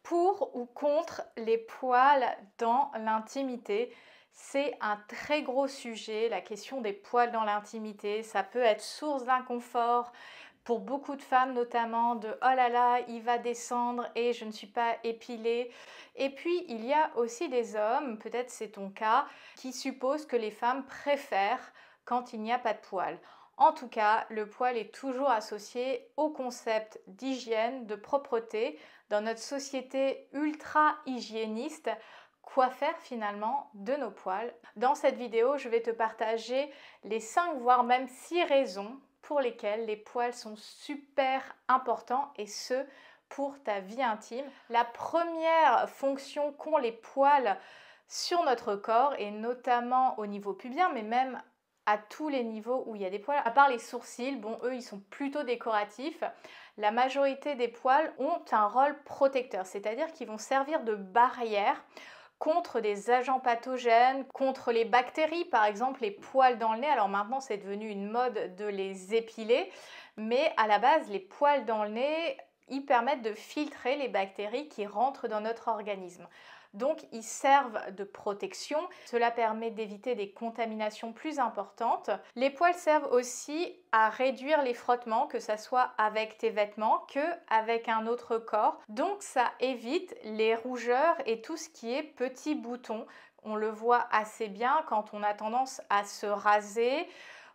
Pour ou contre les poils dans l'intimité? C'est un très gros sujet, la question des poils dans l'intimité. Ça peut être source d'inconfort pour beaucoup de femmes, notamment de oh là là, il va descendre et je ne suis pas épilée. Et puis il y a aussi des hommes, peut-être c'est ton cas, qui supposent que les femmes préfèrent quand il n'y a pas de poils. En tout cas, le poil est toujours associé au concept d'hygiène, de propreté. Dans notre société ultra hygiéniste, quoi faire finalement de nos poils? Dans cette vidéo, je vais te partager les 5 voire même 6 raisons pour lesquelles les poils sont super importants et ce pour ta vie intime. La première fonction qu'ont les poils sur notre corps et notamment au niveau pubien mais même à tous les niveaux où il y a des poils, à part les sourcils, bon eux ils sont plutôt décoratifs, la majorité des poils ont un rôle protecteur, c'est-à-dire qu'ils vont servir de barrière contre des agents pathogènes, contre les bactéries, par exemple les poils dans le nez. Alors maintenant c'est devenu une mode de les épiler, mais à la base les poils dans le nez, ils permettent de filtrer les bactéries qui rentrent dans notre organisme. Donc ils servent de protection, cela permet d'éviter des contaminations plus importantes. Les poils servent aussi à réduire les frottements, que ce soit avec tes vêtements que avec un autre corps. Donc ça évite les rougeurs et tout ce qui est petits boutons. On le voit assez bien quand on a tendance à se raser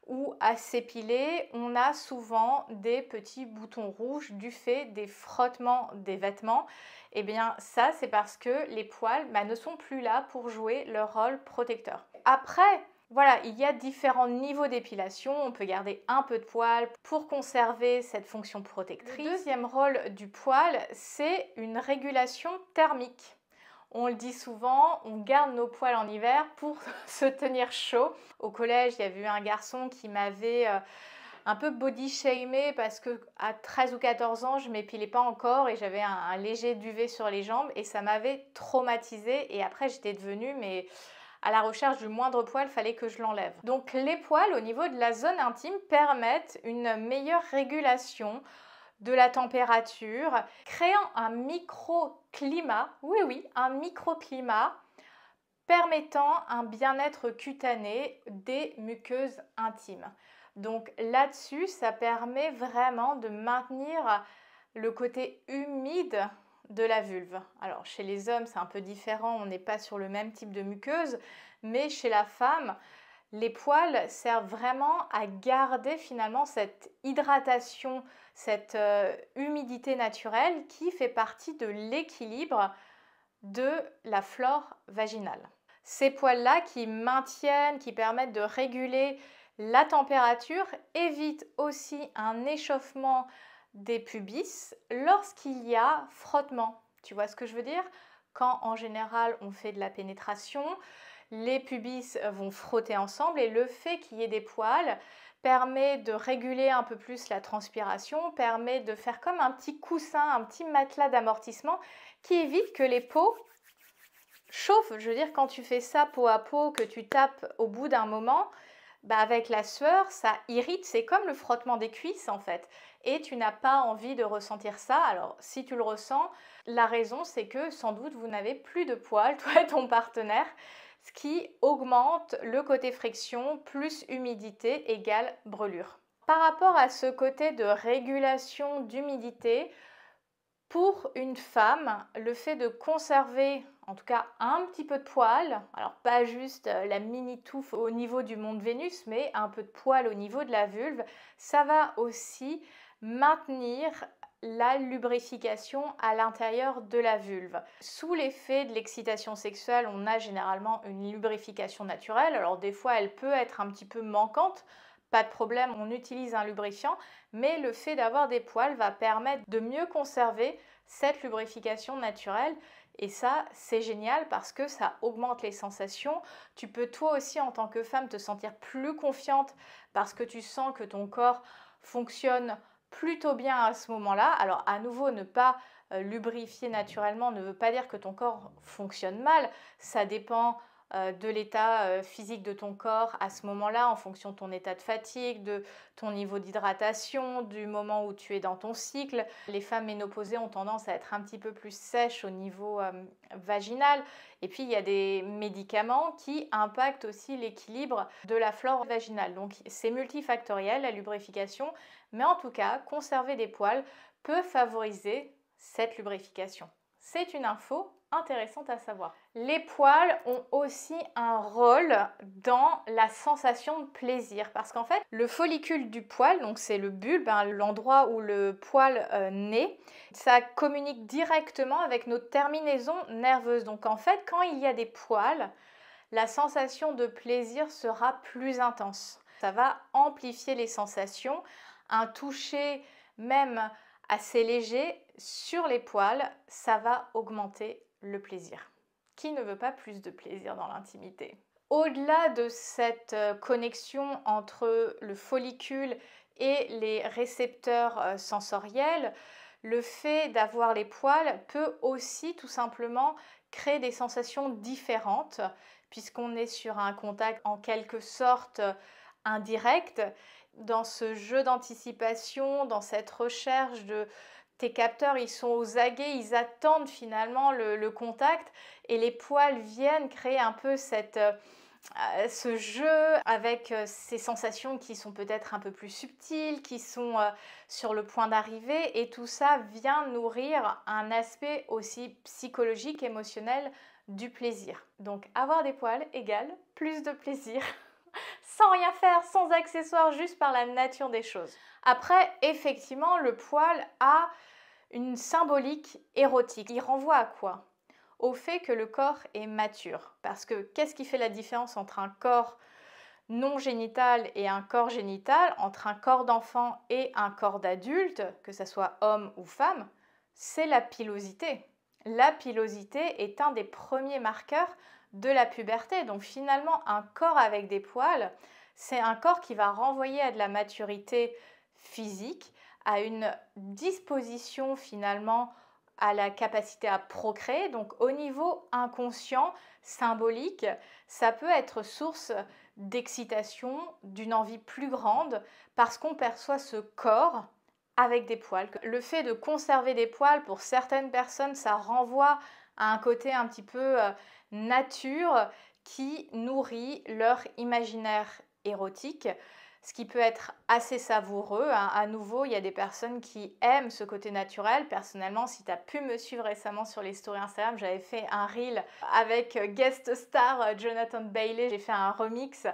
ou à s'épiler, on a souvent des petits boutons rouges du fait des frottements des vêtements. Et bien ça c'est parce que les poils ne sont plus là pour jouer leur rôle protecteur. Après, voilà, il y a différents niveaux d'épilation, on peut garder un peu de poil pour conserver cette fonction protectrice. Le deuxième rôle du poil, c'est une régulation thermique. On le dit souvent, on garde nos poils en hiver pour se tenir chaud. Au collège, il y avait eu un garçon qui m'avait un peu body shamé parce que à 13 ou 14 ans, je ne m'épilais pas encore et j'avais un léger duvet sur les jambes et ça m'avait traumatisée. Et après, j'étais devenue, mais à la recherche du moindre poil, il fallait que je l'enlève. Donc les poils au niveau de la zone intime permettent une meilleure régulation de la température, créant un microclimat, oui, un microclimat permettant un bien-être cutané des muqueuses intimes. Donc là-dessus, ça permet vraiment de maintenir le côté humide de la vulve. Alors chez les hommes, c'est un peu différent, on n'est pas sur le même type de muqueuse, mais chez la femme, les poils servent vraiment à garder finalement cette hydratation, cette humidité naturelle qui fait partie de l'équilibre de la flore vaginale. Ces poils-là qui maintiennent, qui permettent de réguler la température, évitent aussi un échauffement des pubis lorsqu'il y a frottement. Tu vois ce que je veux dire? Quand en général on fait de la pénétration, les pubis vont frotter ensemble et le fait qu'il y ait des poils permet de réguler un peu plus la transpiration, permet de faire comme un petit coussin, un petit matelas d'amortissement qui évite que les peaux chauffent. Je veux dire, quand tu fais ça peau à peau, que tu tapes au bout d'un moment, avec la sueur, ça irrite, c'est comme le frottement des cuisses en fait. Et tu n'as pas envie de ressentir ça. Alors si tu le ressens, la raison c'est que sans doute vous n'avez plus de poils, toi et ton partenaire, ce qui augmente le côté friction plus humidité égale brûlure. Par rapport à ce côté de régulation d'humidité, pour une femme, le fait de conserver en tout cas un petit peu de poil, alors pas juste la mini touffe au niveau du mont de Vénus, mais un peu de poil au niveau de la vulve, ça va aussi maintenir la lubrification à l'intérieur de la vulve. Sous l'effet de l'excitation sexuelle, on a généralement une lubrification naturelle. Alors des fois, elle peut être un petit peu manquante. Pas de problème, on utilise un lubrifiant, mais le fait d'avoir des poils va permettre de mieux conserver cette lubrification naturelle. Et ça, c'est génial parce que ça augmente les sensations. Tu peux toi aussi, en tant que femme, te sentir plus confiante parce que tu sens que ton corps fonctionne plutôt bien à ce moment-là. Alors à nouveau, ne pas lubrifier naturellement ne veut pas dire que ton corps fonctionne mal. Ça dépend de l'état physique de ton corps à ce moment-là, en fonction de ton état de fatigue, de ton niveau d'hydratation, du moment où tu es dans ton cycle. Les femmes ménopausées ont tendance à être un petit peu plus sèches au niveau vaginal. Et puis, il y a des médicaments qui impactent aussi l'équilibre de la flore vaginale. Donc, c'est multifactoriel, la lubrification. Mais en tout cas, conserver des poils peut favoriser cette lubrification. C'est une info intéressante à savoir. Les poils ont aussi un rôle dans la sensation de plaisir parce qu'en fait, le follicule du poil, donc c'est le bulbe, l'endroit où le poil naît, ça communique directement avec nos terminaisons nerveuses. Donc en fait, quand il y a des poils, la sensation de plaisir sera plus intense. Ça va amplifier les sensations. Un toucher même assez léger sur les poils, ça va augmenter le plaisir. Qui ne veut pas plus de plaisir dans l'intimité? Au-delà de cette connexion entre le follicule et les récepteurs sensoriels, le fait d'avoir les poils peut aussi tout simplement créer des sensations différentes puisqu'on est sur un contact en quelque sorte indirect. Dans ce jeu d'anticipation, dans cette recherche de tes capteurs, ils sont aux aguets, ils attendent finalement le contact et les poils viennent créer un peu ce jeu avec ces sensations qui sont peut-être un peu plus subtiles, qui sont sur le point d'arriver et tout ça vient nourrir un aspect aussi psychologique, émotionnel du plaisir. Donc avoir des poils égale plus de plaisir. Sans rien faire, sans accessoires, juste par la nature des choses. Après, effectivement, le poil a une symbolique érotique. Il renvoie à quoi? Au fait que le corps est mature. Parce que qu'est-ce qui fait la différence entre un corps non génital et un corps génital, entre un corps d'enfant et un corps d'adulte, que ce soit homme ou femme? C'est la pilosité. La pilosité est un des premiers marqueurs de la puberté. Donc finalement, un corps avec des poils, c'est un corps qui va renvoyer à de la maturité physique, à une disposition finalement à la capacité à procréer. Donc au niveau inconscient, symbolique, ça peut être source d'excitation, d'une envie plus grande parce qu'on perçoit ce corps avec des poils. Le fait de conserver des poils, pour certaines personnes, ça renvoie à un côté un petit peu nature qui nourrit leur imaginaire érotique, ce qui peut être assez savoureux. À nouveau, il y a des personnes qui aiment ce côté naturel. Personnellement, si tu as pu me suivre récemment sur les stories Instagram, j'avais fait un reel avec guest star Jonathan Bailey. J'ai fait un remix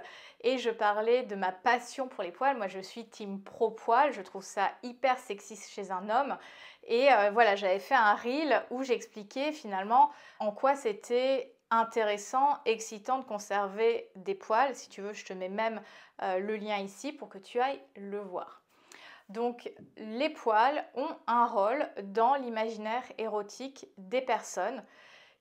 et je parlais de ma passion pour les poils. Moi, je suis team pro poil. Je trouve ça hyper sexy chez un homme. Et voilà, j'avais fait un reel où j'expliquais finalement en quoi c'était intéressant, excitant de conserver des poils. Si tu veux, je te mets même le lien ici pour que tu ailles le voir. Donc, les poils ont un rôle dans l'imaginaire érotique des personnes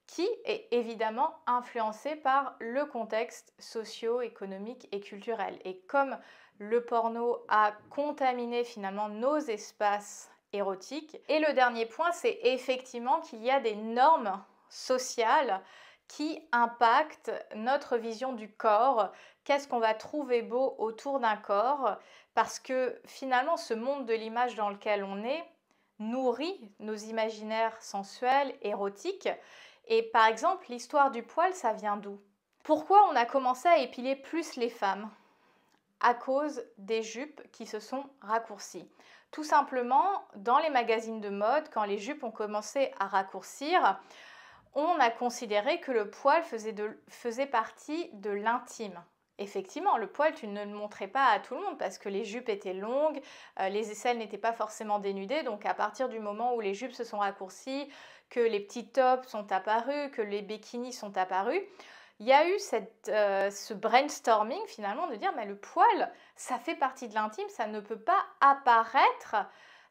qui est évidemment influencé par le contexte socio-économique et culturel. Et comme le porno a contaminé finalement nos espaces érotiques. Et le dernier point, c'est effectivement qu'il y a des normes sociales qui impactent notre vision du corps. Qu'est-ce qu'on va trouver beau autour d'un corps? Parce que finalement, ce monde de l'image dans lequel on est nourrit nos imaginaires sensuels, érotiques. Et par exemple, l'histoire du poil, ça vient d'où? Pourquoi on a commencé à épiler plus les femmes? À cause des jupes qui se sont raccourcies. Tout simplement, dans les magazines de mode, quand les jupes ont commencé à raccourcir, on a considéré que le poil faisait partie de l'intime. Effectivement, le poil, tu ne le montrais pas à tout le monde parce que les jupes étaient longues, les aisselles n'étaient pas forcément dénudées. Donc à partir du moment où les jupes se sont raccourcies, que les petits tops sont apparus, que les bikinis sont apparus, il y a eu ce brainstorming finalement de dire mais le poil, ça fait partie de l'intime, ça ne peut pas apparaître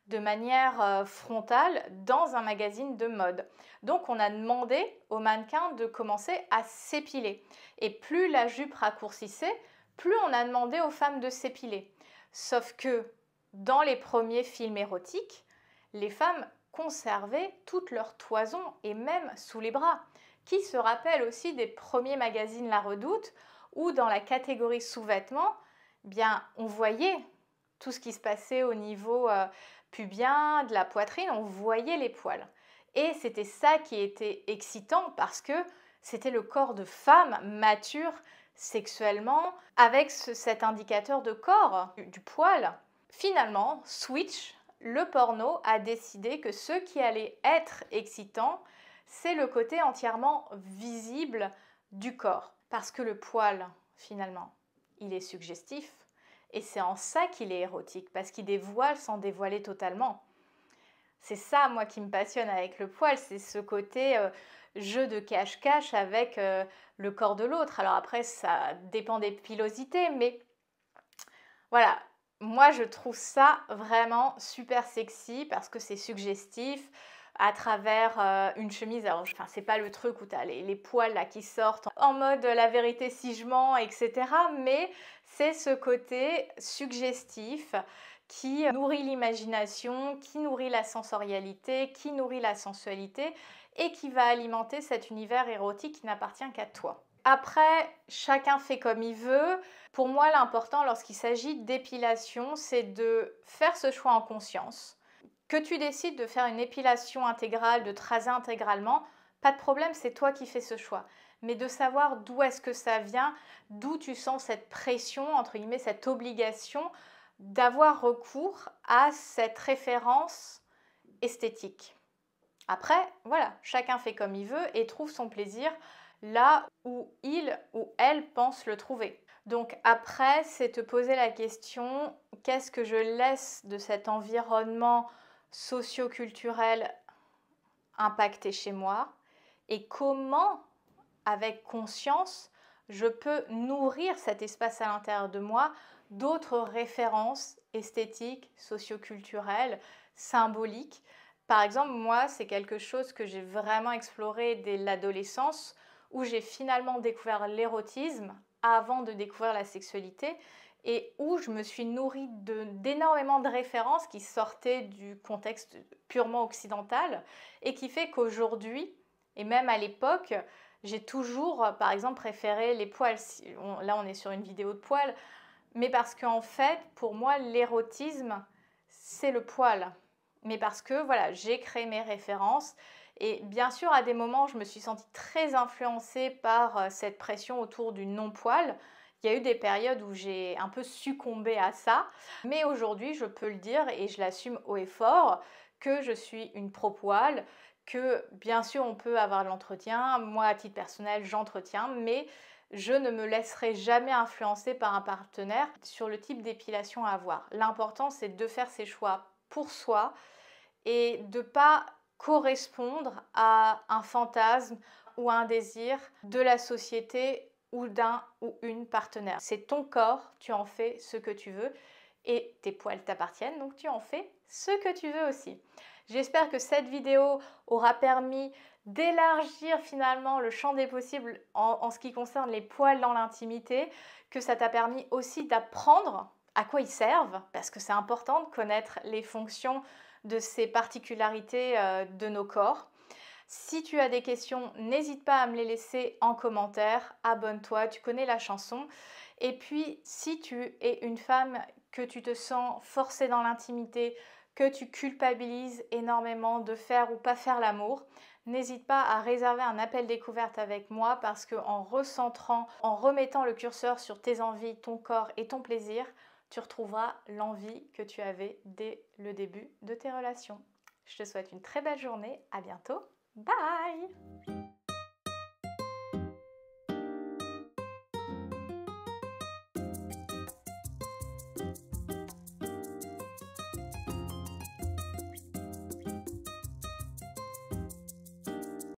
de manière frontale dans un magazine de mode. Donc on a demandé aux mannequins de commencer à s'épiler. Et plus la jupe raccourcissait, plus on a demandé aux femmes de s'épiler. Sauf que dans les premiers films érotiques, les femmes conserver toute leur toison et même sous les bras. Qui se rappelle aussi des premiers magazines La Redoute où dans la catégorie sous-vêtements, bien on voyait tout ce qui se passait au niveau pubien, de la poitrine, on voyait les poils. Et c'était ça qui était excitant parce que c'était le corps de femme mature sexuellement avec cet indicateur de corps, du poil. Finalement, Switch, le porno, a décidé que ce qui allait être excitant, c'est le côté entièrement visible du corps. Parce que le poil, finalement, il est suggestif. Et c'est en ça qu'il est érotique, parce qu'il dévoile sans dévoiler totalement. C'est ça, moi, qui me passionne avec le poil, c'est ce côté jeu de cache-cache avec le corps de l'autre. Alors après, ça dépend des pilosités, mais voilà, moi, je trouve ça vraiment super sexy parce que c'est suggestif à travers une chemise. Alors, enfin, c'est pas le truc où tu as les poils là qui sortent en mode la vérité si je mens, etc. Mais c'est ce côté suggestif qui nourrit l'imagination, qui nourrit la sensorialité, qui nourrit la sensualité et qui va alimenter cet univers érotique qui n'appartient qu'à toi. Après, chacun fait comme il veut. Pour moi, l'important lorsqu'il s'agit d'épilation, c'est de faire ce choix en conscience. Que tu décides de faire une épilation intégrale, de te raser intégralement, pas de problème, c'est toi qui fais ce choix. Mais de savoir d'où est-ce que ça vient, d'où tu sens cette pression, entre guillemets, cette obligation d'avoir recours à cette référence esthétique. Après, voilà, chacun fait comme il veut et trouve son plaisir là où il ou elle pense le trouver. Donc après, c'est te poser la question, qu'est-ce que je laisse de cet environnement socio-culturel impacté chez moi et comment, avec conscience, je peux nourrir cet espace à l'intérieur de moi d'autres références esthétiques, socio-culturelles, symboliques. Par exemple, moi, c'est quelque chose que j'ai vraiment exploré dès l'adolescence, où j'ai finalement découvert l'érotisme avant de découvrir la sexualité et où je me suis nourrie d'énormément de références qui sortaient du contexte purement occidental et qui fait qu'aujourd'hui, et même à l'époque, j'ai toujours, par exemple, préféré les poils. Là, on est sur une vidéo de poils, mais parce qu'en fait, pour moi, l'érotisme, c'est le poil. Mais parce que, voilà, j'ai créé mes références. Et bien sûr, à des moments, je me suis sentie très influencée par cette pression autour du non-poil. Il y a eu des périodes où j'ai un peu succombé à ça. Mais aujourd'hui, je peux le dire et je l'assume haut et fort que je suis une pro-poil, que bien sûr, on peut avoir de l'entretien. Moi, à titre personnel, j'entretiens, mais je ne me laisserai jamais influencer par un partenaire sur le type d'épilation à avoir. L'important, c'est de faire ses choix pour soi et de ne pas correspondre à un fantasme ou à un désir de la société ou d'un ou une partenaire. C'est ton corps, tu en fais ce que tu veux et tes poils t'appartiennent, donc tu en fais ce que tu veux aussi. J'espère que cette vidéo aura permis d'élargir finalement le champ des possibles en ce qui concerne les poils dans l'intimité, que ça t'a permis aussi d'apprendre à quoi ils servent, parce que c'est important de connaître les fonctions de ces particularités de nos corps. Si tu as des questions, n'hésite pas à me les laisser en commentaire. Abonne-toi, tu connais la chanson. Et puis, si tu es une femme que tu te sens forcée dans l'intimité, que tu culpabilises énormément de faire ou pas faire l'amour, n'hésite pas à réserver un appel découverte avec moi parce qu'en recentrant, en remettant le curseur sur tes envies, ton corps et ton plaisir, tu retrouveras l'envie que tu avais dès le début de tes relations. Je te souhaite une très belle journée, à bientôt, bye!